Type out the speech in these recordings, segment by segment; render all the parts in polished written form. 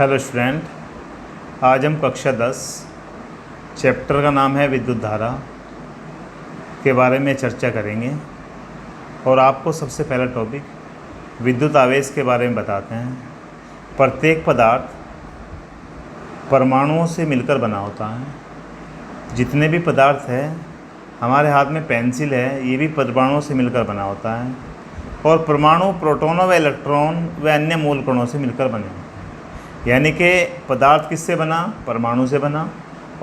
Hello student, आज हम कक्षा 10 चैप्टर का नाम है विद्युत धारा के बारे में चर्चा करेंगे। और आपको सबसे पहला टॉपिक विद्युत आवेश के बारे में बताते हैं। प्रत्येक पदार्थ परमाणुओं से मिलकर बना होता है। जितने भी पदार्थ हैं, हमारे हाथ में पेंसिल है, ये भी परमाणुओं से मिलकर बना होता है। और परमाणु प्रोटॉनों व इलेक्ट्रॉन व अन्य मूल कणों से मिलकर बने होते हैं। यानी कि पदार्थ किससे बना? परमाणु से बना।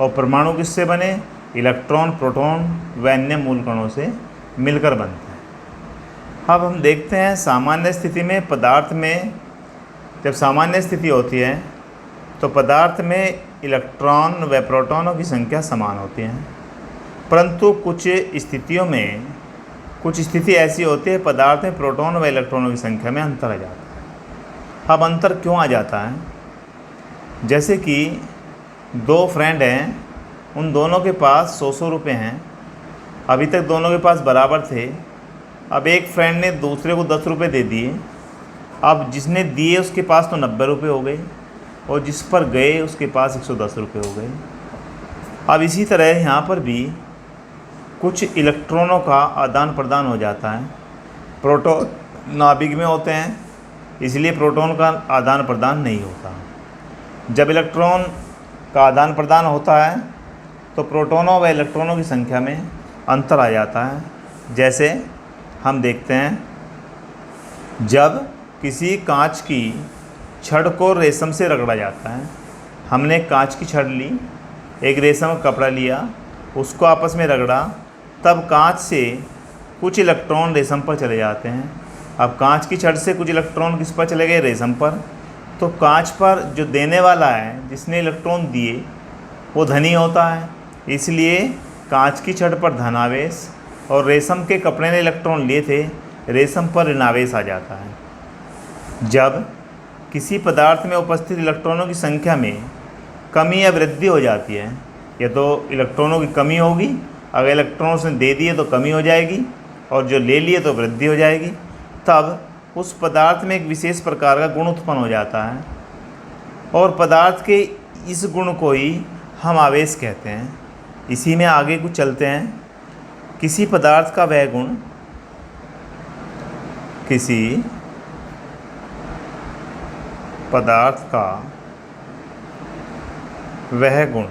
और परमाणु किससे बने? इलेक्ट्रॉन, प्रोटॉन व अन्य मूल कणों से मिलकर बनते हैं। अब हम देखते हैं सामान्य स्थिति में पदार्थ में, जब सामान्य स्थिति होती है तो पदार्थ में इलेक्ट्रॉन व प्रोटॉनों की संख्या समान होती है। परंतु कुछ स्थिति ऐसी होती है पदार्थ में प्रोटॉन व इलेक्ट्रॉनों की संख्या में अंतर आ जाता है। अब अंतर क्यों आ जाता है? जैसे कि दो फ्रेंड हैं, उन दोनों के पास 100 रुपये हैं। अभी तक दोनों के पास बराबर थे। अब एक फ्रेंड ने दूसरे को 10 रुपये दे दिए। अब जिसने दिए उसके पास तो 90 रुपये हो गए, और जिस पर गए उसके पास 110 रुपये हो गए। अब इसी तरह यहाँ पर भी कुछ इलेक्ट्रॉनों का आदान प्रदान हो जाता है। प्रोटॉन नाभिक में होते हैं, इसलिए प्रोटॉन का आदान प्रदान नहीं होता। जब इलेक्ट्रॉन का आदान प्रदान होता है तो प्रोटॉनों व इलेक्ट्रॉनों की संख्या में अंतर आ जाता है। जैसे हम देखते हैं, जब किसी कांच की छड़ को रेशम से रगड़ा जाता है। हमने कांच की छड़ ली, एक रेशम का कपड़ा लिया, उसको आपस में रगड़ा, तब कांच से कुछ इलेक्ट्रॉन रेशम पर चले जाते हैं। अब कांच की छड़ से कुछ इलेक्ट्रॉन किस पर चले गए? रेशम पर। तो कांच पर जो देने वाला है, जिसने इलेक्ट्रॉन दिए, वो धनी होता है, इसलिए कांच की छड़ पर धनावेश, और रेशम के कपड़े ने इलेक्ट्रॉन लिए थे, रेशम पर ऋणावेश आ जाता है। जब किसी पदार्थ में उपस्थित इलेक्ट्रॉनों की संख्या में कमी या वृद्धि हो जाती है, या तो इलेक्ट्रॉनों की कमी होगी, अगर इलेक्ट्रॉन उसने दे दिए तो कमी हो जाएगी, और जो ले लिए तो वृद्धि हो जाएगी, तब उस पदार्थ में एक विशेष प्रकार का गुण उत्पन्न हो जाता है। और पदार्थ के इस गुण को ही हम आवेश कहते हैं। इसी में आगे कुछ चलते हैं। किसी पदार्थ का वह गुण, किसी पदार्थ का वह गुण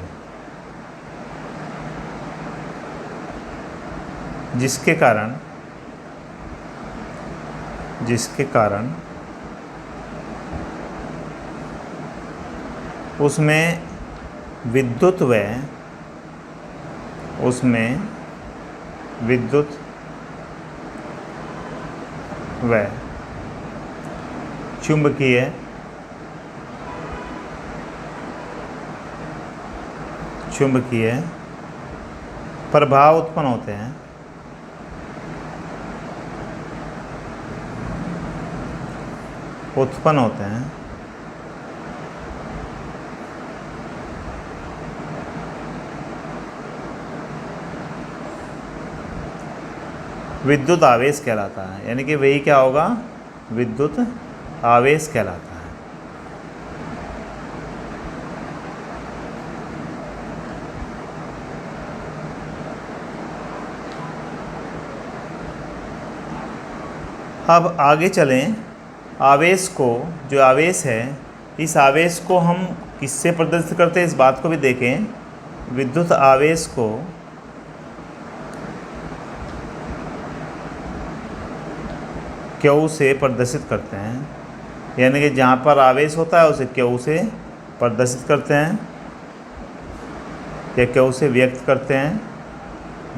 जिसके कारण उसमें विद्युत व चुंबकीय प्रभाव उत्पन्न होते हैं। विद्युत आवेश कहलाता है। यानी कि वही क्या होगा? विद्युत आवेश कहलाता है। अब आगे चलें। आवेश को, जो आवेश है, इस आवेश को हम किससे प्रदर्शित करते हैं, इस बात को भी देखें। विद्युत आवेश को क्यू से प्रदर्शित करते हैं। यानी कि जहाँ पर आवेश होता है उसे क्यू से प्रदर्शित करते हैं, या क्यू से व्यक्त करते हैं।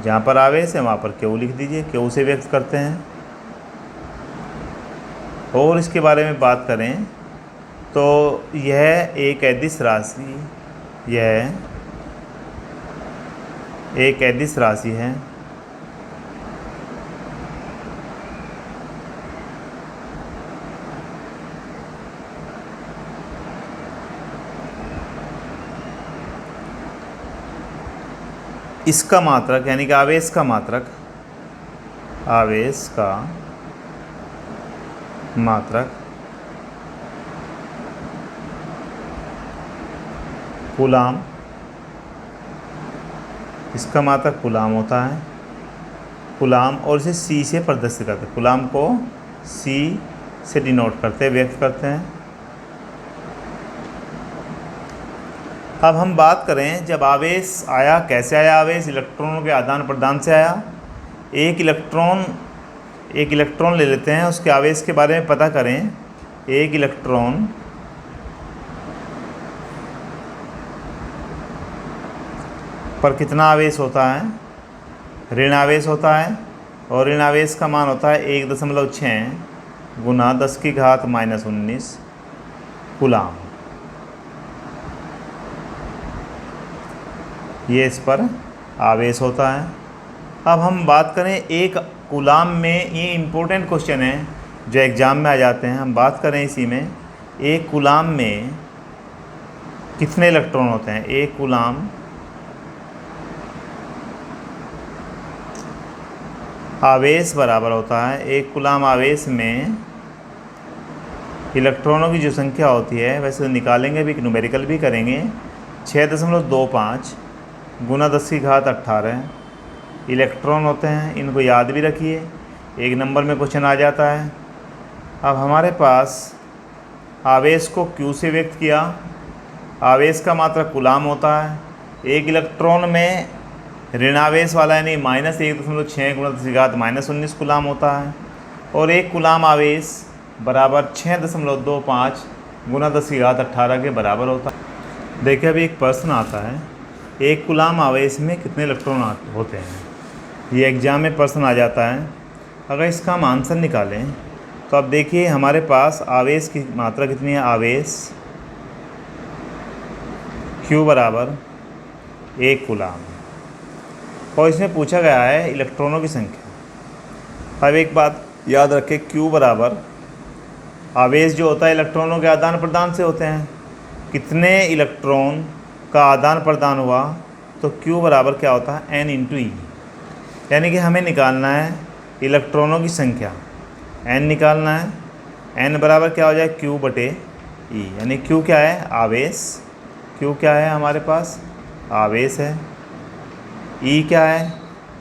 जहाँ पर आवेश है वहाँ पर क्यू लिख दीजिए, क्यू से व्यक्त करते हैं। और इसके बारे में बात करें तो यह एक अदिश राशि है। इसका मात्रक, यानी कि आवेश का मात्रक कूलाम, इसका मात्रक कूलाम होता है, कूलाम, और इसे सी से प्रदर्शित करते हैं, कूलाम को सी से डिनोट करते हैं, व्यक्त करते हैं। अब हम बात करें जब आवेश आया, कैसे आया आवेश? इलेक्ट्रॉनों के आदान प्रदान से आया। एक इलेक्ट्रॉन ले लेते हैं, उसके आवेश के बारे में पता करें। एक इलेक्ट्रॉन पर कितना आवेश होता है? ऋण आवेश होता है, और ऋण आवेश का मान होता है 1.6 गुना 10⁻⁻19 कूलाम। ये इस पर आवेश होता है। अब हम बात करें एक कूलाम में, ये इम्पोर्टेंट क्वेश्चन है जो एग्ज़ाम में आ जाते हैं। हम बात करें इसी में, एक कूलाम में कितने इलेक्ट्रॉन होते हैं? एक कूलाम आवेश बराबर होता है, एक कूलाम आवेश में इलेक्ट्रॉनों की जो संख्या होती है, वैसे तो निकालेंगे भी, न्यूमेरिकल भी करेंगे, 6.25 गुना 10⁻18 इलेक्ट्रॉन होते हैं। इनको याद भी रखिए, एक नंबर में क्वेश्चन आ जाता है। अब हमारे पास आवेश को Q से व्यक्त किया, आवेश का मात्रक कूलाम होता है। एक इलेक्ट्रॉन में ऋणावेश वाला यानी -1.6 गुना 10⁻⁻19 कूलाम होता है, और एक कूलाम आवेश बराबर 6.25 गुना 10⁻18 के बराबर होता है। देखिए अभी एक प्रश्न आता है, एक कूलाम आवेश में कितने इलेक्ट्रॉन होते हैं? ये एग्ज़ाम में प्रश्न आ जाता है। अगर इसका हम आंसर निकालें तो अब देखिए हमारे पास आवेश की मात्रा कितनी है? आवेश Q बराबर 1 कूलाम, और इसमें पूछा गया है इलेक्ट्रॉनों की संख्या। अब एक बात याद रखें, Q बराबर आवेश जो होता है इलेक्ट्रॉनों के आदान प्रदान से होते हैं। कितने इलेक्ट्रॉन का आदान प्रदान हुआ तो Q बराबर क्या होता है? N × E, यानी कि हमें निकालना है इलेक्ट्रॉनों की संख्या, N निकालना है। N बराबर क्या हो जाए? Q/E, यानी Q क्या है? आवेश। Q क्या है हमारे पास? आवेश है। E क्या है?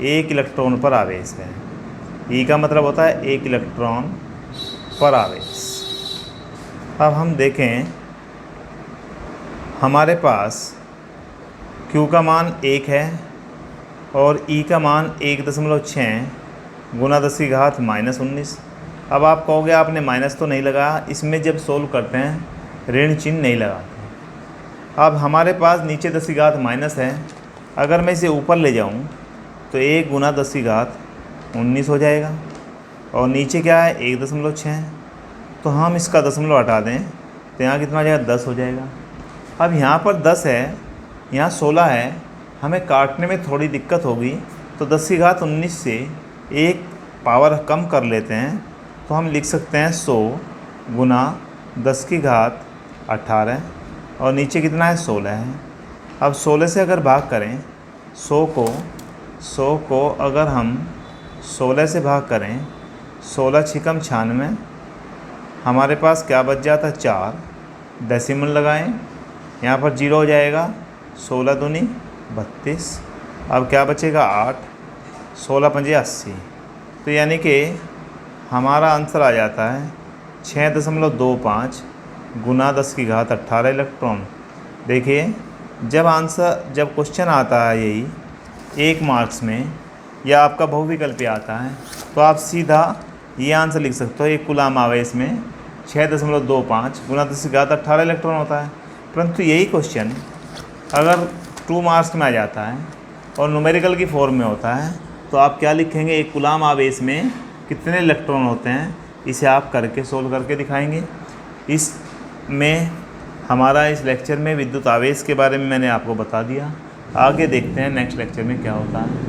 एक इलेक्ट्रॉन पर आवेश है। E का मतलब होता है एक इलेक्ट्रॉन पर आवेश। अब हम देखें, हमारे पास Q का मान 1 है और E का मान 1.6 गुना 10⁻⁻19। अब आप कहोगे आपने माइनस तो नहीं लगाया, इसमें जब सोल्व करते हैं ऋण चिन्ह नहीं लगाते। अब हमारे पास नीचे 10⁻⁻ है, अगर मैं इसे ऊपर ले जाऊं तो 1 गुना 10⁻19 हो जाएगा, और नीचे क्या है? 1.6, तो हम इसका दशमलव हटा दें तो यहाँ कितना हो जाएगा? 10 हो जाएगा। अब यहाँ पर 10 है, यहाँ 16 है, हमें काटने में थोड़ी दिक्कत होगी, तो 10⁻19 से एक पावर कम कर लेते हैं, तो हम लिख सकते हैं 100 गुना 10⁻18, और नीचे कितना है? 16 है। अब 16 से अगर भाग करें 100 को अगर हम 16 से भाग करें, 16 छिकम 96, हमारे पास क्या बच जाता? 4। डेसिमल लगाएं, यहाँ पर 0 हो जाएगा, 16 दूनी 32। अब क्या बचेगा? 8, 16 पंजे 80। तो यानी कि हमारा आंसर आ जाता है 6.25 गुना 10⁻18 इलेक्ट्रॉन। देखिए जब क्वेश्चन आता है यही 1 मार्क्स में या आपका बहुविकल्पी आता है, तो आप सीधा ये आंसर लिख सकते हो, एक कूलाम आवेश में 6.25 गुना 10⁻18 इलेक्ट्रॉन होता है। परंतु यही क्वेश्चन अगर 2 मार्क्स में आ जाता है और न्यूमेरिकल की फॉर्म में होता है, तो आप क्या लिखेंगे? एक कूलाम आवेश में कितने इलेक्ट्रॉन होते हैं, इसे आप करके सोल्व करके दिखाएंगे। इसमें हमारा इस लेक्चर में विद्युत आवेश के बारे में मैंने आपको बता दिया। आगे देखते हैं नेक्स्ट लेक्चर में क्या होता है।